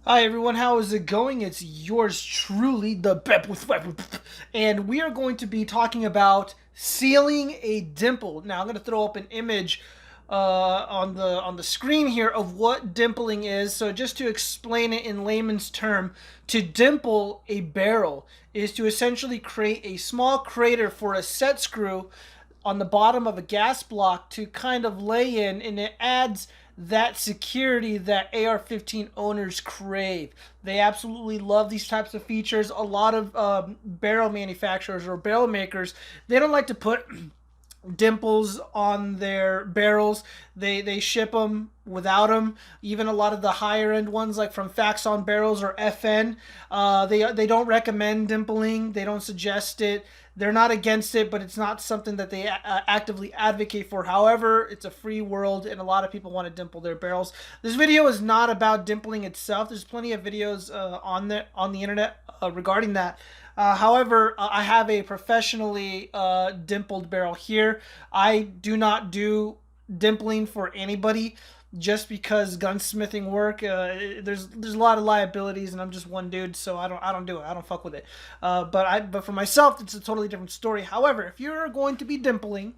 Hi everyone, how is it going? It's yours truly, the Bep with Web, and we are going to be talking about sealing a dimple. Now I'm going to throw up an image on the screen here of what dimpling is. So just to explain it in layman's term, to dimple a barrel is to essentially create a small crater for a set screw on the bottom of a gas block to kind of lay in, and it adds that security that AR-15 owners crave. They absolutely love these types of features. A lot of barrel manufacturers or barrel makers, they don't like to put dimples on their barrels. They ship them without them. Even a lot of the higher end ones, like from Faxon Barrels or FN, they don't recommend dimpling. They don't suggest it. They're not against it, but it's not something that they actively advocate for. However, it's a free world, and a lot of people want to dimple their barrels. This video is not about dimpling itself. There's plenty of videos on the internet regarding that. However, I have a professionally dimpled barrel here. I do not do dimpling for anybody just because gunsmithing work. There's a lot of liabilities, and I'm just one dude, so I don't do it. I don't fuck with it. But for myself, it's a totally different story. However, if you're going to be dimpling,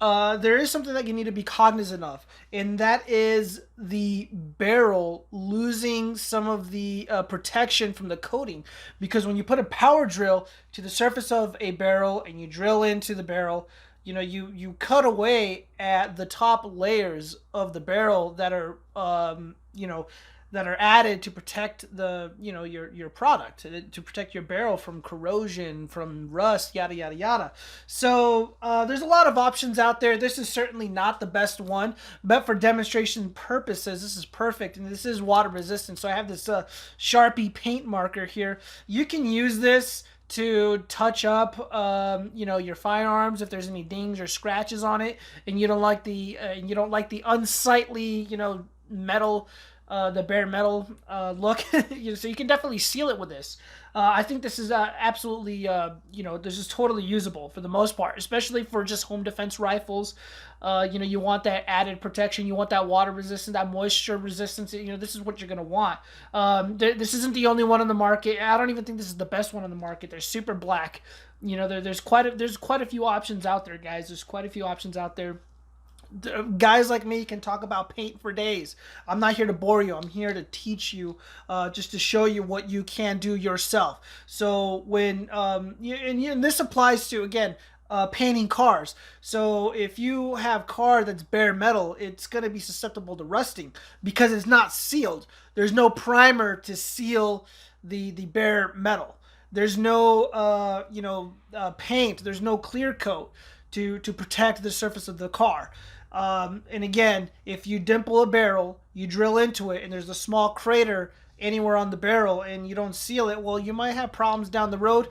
there is something that you need to be cognizant of, and that is the barrel losing some of the protection from the coating. Because when you put a power drill to the surface of a barrel and you drill into the barrel, you cut away at the top layers of the barrel that are that are added to protect your product, to protect your barrel from corrosion, from rust, yada yada yada. So there's a lot of options out there. This is certainly not the best one, but for demonstration purposes, this is perfect, and this is water resistant. So I have this Sharpie paint marker here. You can use this to touch up your firearms if there's any dings or scratches on it, and you don't like the unsightly metal, the bare metal look. So you can definitely seal it with this. I think this is absolutely this is totally usable for the most part, especially for just home defense rifles. You want that added protection, you want that water resistance, that moisture resistance. This is what you're gonna want. This isn't the only one on the market. I don't even think this is the best one on the market. There's Super Black. There's quite a few options out there, guys. There's quite a few options out there. Guys like me can talk about paint for days. I'm not here to bore you. I'm here to teach you, just to show you what you can do yourself. So when and this applies to, again, painting cars. So if you have car that's bare metal, it's going to be susceptible to rusting because it's not sealed. There's no primer to seal the bare metal. There's no paint. There's no clear coat to protect the surface of the car. And again, if you dimple a barrel, you drill into it, and there's a small crater anywhere on the barrel, and you don't seal it, well, you might have problems down the road.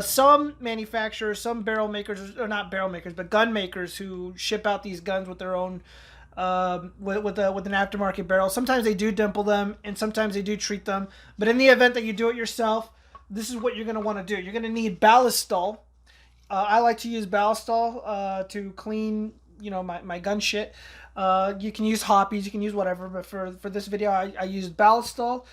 Some manufacturers, some barrel makers, or not barrel makers, but gun makers who ship out these guns with their own, with an aftermarket barrel, sometimes they do dimple them, and sometimes they do treat them. But in the event that you do it yourself, this is what you're going to want to do. You're going to need ballistol. I like to use ballistol to clean my gun shit. You can use hoppies, you can use whatever, but for this video I used ballistol.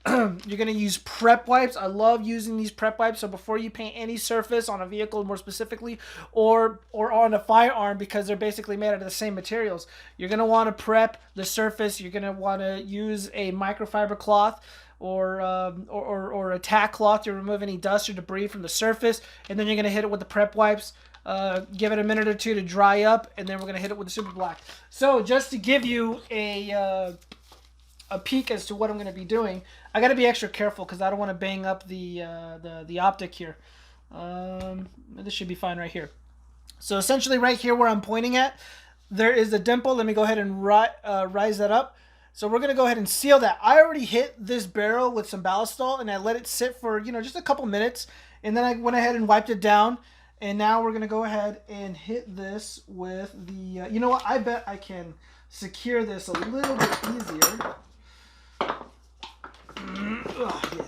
You're going to use prep wipes. I love using these prep wipes. So before you paint any surface on a vehicle, more specifically, or on a firearm, because they're basically made out of the same materials, you're going to want to prep the surface. You're going to want to use a microfiber cloth or a tack cloth to remove any dust or debris from the surface, and then you're going to hit it with the prep wipes. Give it a minute or two to dry up, and then we're going to hit it with the Super Black. So just to give you a peek as to what I'm going to be doing, I got to be extra careful because I don't want to bang up the optic here. This should be fine right here. So essentially right here where I'm pointing at, there is a dimple. Let me go ahead and rise that up. So we're going to go ahead and seal that. I already hit this barrel with some ballistol, and I let it sit for just a couple minutes, and then I went ahead and wiped it down. And now we're going to go ahead and hit this with the, you know what, I bet I can secure this a little bit easier. Oh, yeah.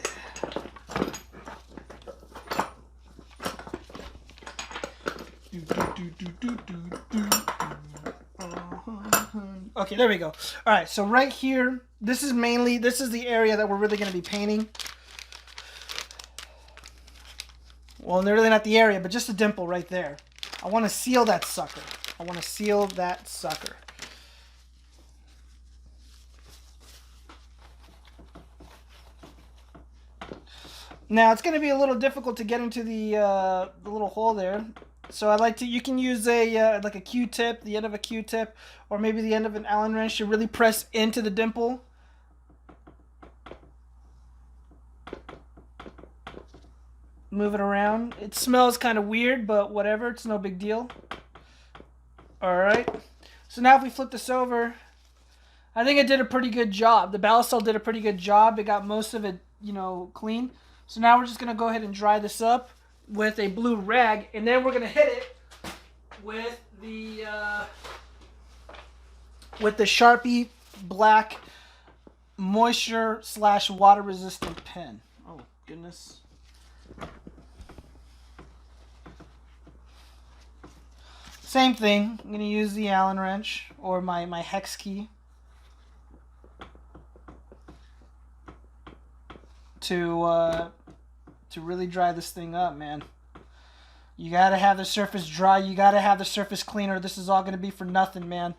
Okay, there we go. All right, so right here, this is the area that we're really going to be painting. Well, really not the area, but just the dimple right there. I want to seal that sucker. I want to seal that sucker. Now it's going to be a little difficult to get into the little hole there, so you can use a like a Q-tip, the end of a Q-tip, or maybe the end of an Allen wrench to really press into the dimple. Move it around. It smells kind of weird, but whatever, it's no big deal. All right. So now if we flip this over, I think it did a pretty good job. The Balisol did a pretty good job. It got most of it, clean. So now we're just going to go ahead and dry this up with a blue rag, and then we're going to hit it with the Sharpie black moisture / water resistant pen. Oh, goodness. Same thing. I'm going to use the Allen wrench or my hex key to really dry this thing up, man. You got to have the surface dry. You got to have the surface cleaner. This is all going to be for nothing, man.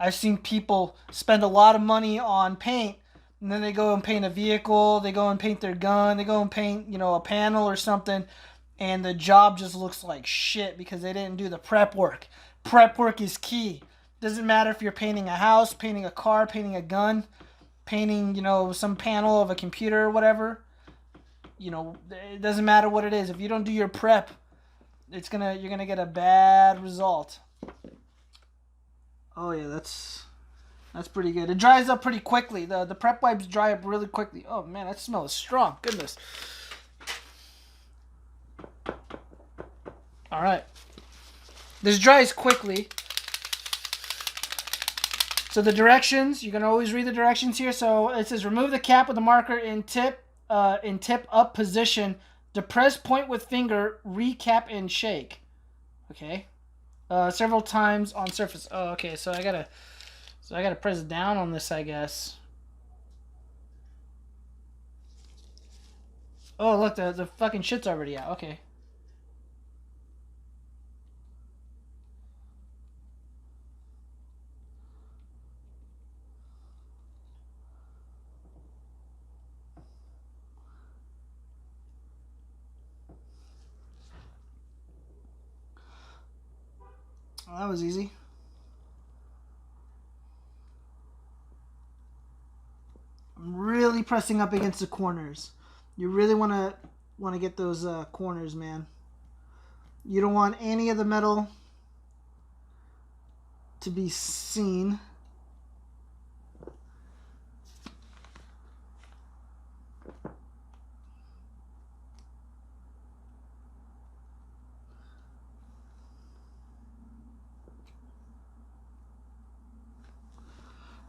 I've seen people spend a lot of money on paint, and then they go and paint a vehicle, they go and paint their gun, they go and paint, a panel or something, and the job just looks like shit because they didn't do the prep work. Prep work is key. Doesn't matter if you're painting a house, painting a car, painting a gun, painting, some panel of a computer or whatever. It doesn't matter what it is. If you don't do your prep, you're gonna get a bad result. Oh yeah, that's pretty good. It dries up pretty quickly. The prep wipes dry up really quickly. Oh man, that smell is strong. Goodness. All right. This dries quickly. So the directions, you can always read the directions here. So it says remove the cap with the marker in tip up position. Depress point with finger, recap and shake. Okay. Several times on surface. Oh, okay. So I gotta press down on this, I guess. Oh, look, the fucking shit's already out. Okay. Well, that was easy. I'm really pressing up against the corners. You really want to get those corners, man. You don't want any of the metal to be seen.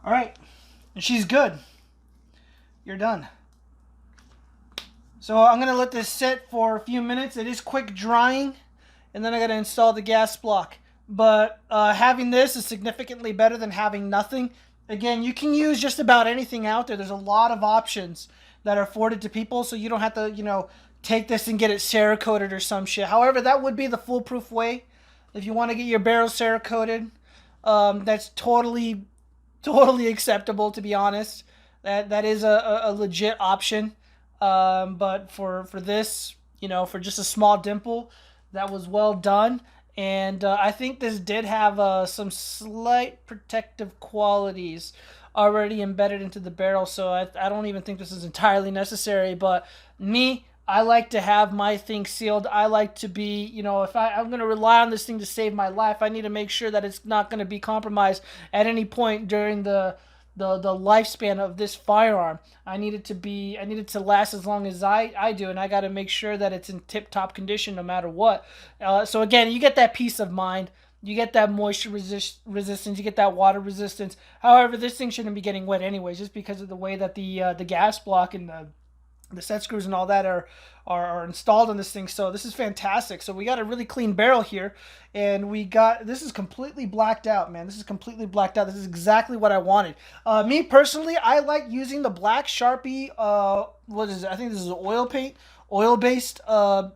All right, and she's good. You're done. So I'm going to let this sit for a few minutes. It is quick drying, and then I got to install the gas block. But having this is significantly better than having nothing. Again, you can use just about anything out there. There's a lot of options that are afforded to people, so you don't have to, take this and get it Cerakoted or some shit. However, that would be the foolproof way. If you want to get your barrel Cerakoted, that's totally acceptable, to be honest. That is a legit option. But for this, for just a small dimple, that was well done. And I think this did have some slight protective qualities already embedded into the barrel, so I don't even think this is entirely necessary. But I like to have my thing sealed. I like to be, if I'm going to rely on this thing to save my life, I need to make sure that it's not going to be compromised at any point during the lifespan of this firearm. I need it to last as long as I do, and I got to make sure that it's in tip-top condition no matter what. So again, you get that peace of mind. You get that moisture resistance. You get that water resistance. However, this thing shouldn't be getting wet anyways, just because of the way that the gas block and the set screws and all that are installed in this thing. So this is fantastic. So we got a really clean barrel here, and this is completely blacked out, man. This is completely blacked out. This is exactly what I wanted. Me personally, I like using the black Sharpie. What is it? I think this is oil based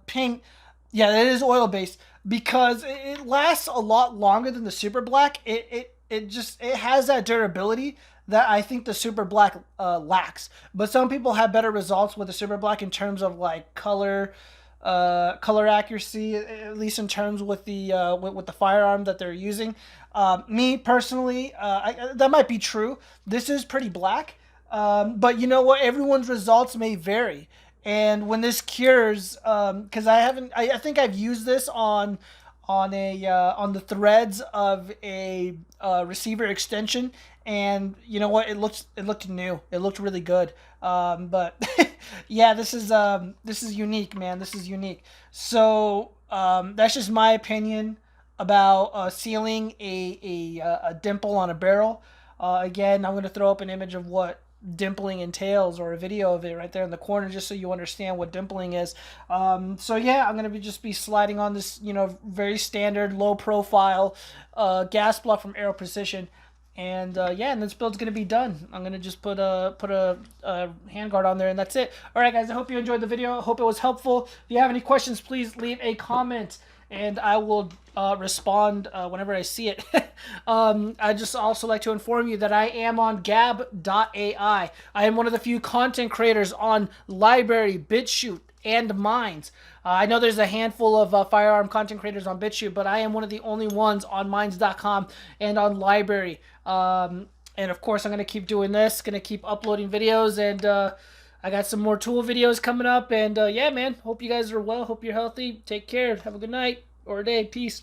paint. Yeah, it is oil based because it lasts a lot longer than the super black. It has that durability that I think the super black lacks. But some people have better results with the super black in terms of like color accuracy, at least in terms with the firearm that they're using. Me personally, that might be true. This is pretty black, but you know what? Everyone's results may vary. And when this cures, because I think I've used this on the threads of a receiver extension, and you know what? It looked new. It looked really good. But yeah, this is unique, man. This is unique. So that's just my opinion about sealing a dimple on a barrel. Again, I'm gonna throw up an image of what dimpling entails, or a video of it right there in the corner, just so you understand what dimpling is. So yeah, I'm gonna just be sliding on this, very standard low profile gas block from Aero Precision, and yeah, and this build's gonna be done. I'm gonna just put a handguard on there, and that's it. All right, guys, I hope you enjoyed the video. I hope it was helpful. If you have any questions, please leave a comment, and I will respond whenever I see it. I just also like to inform you that I am on Gab.ai. I am one of the few content creators on LBRY, Bitchute, and Minds. I know there's a handful of firearm content creators on Bitchute, but I am one of the only ones on Minds.com and on LBRY. And of course, I'm going to keep doing this, going to keep uploading videos, and I got some more tool videos coming up. And yeah, man, hope you guys are well. Hope you're healthy. Take care. Have a good night or a day. Peace.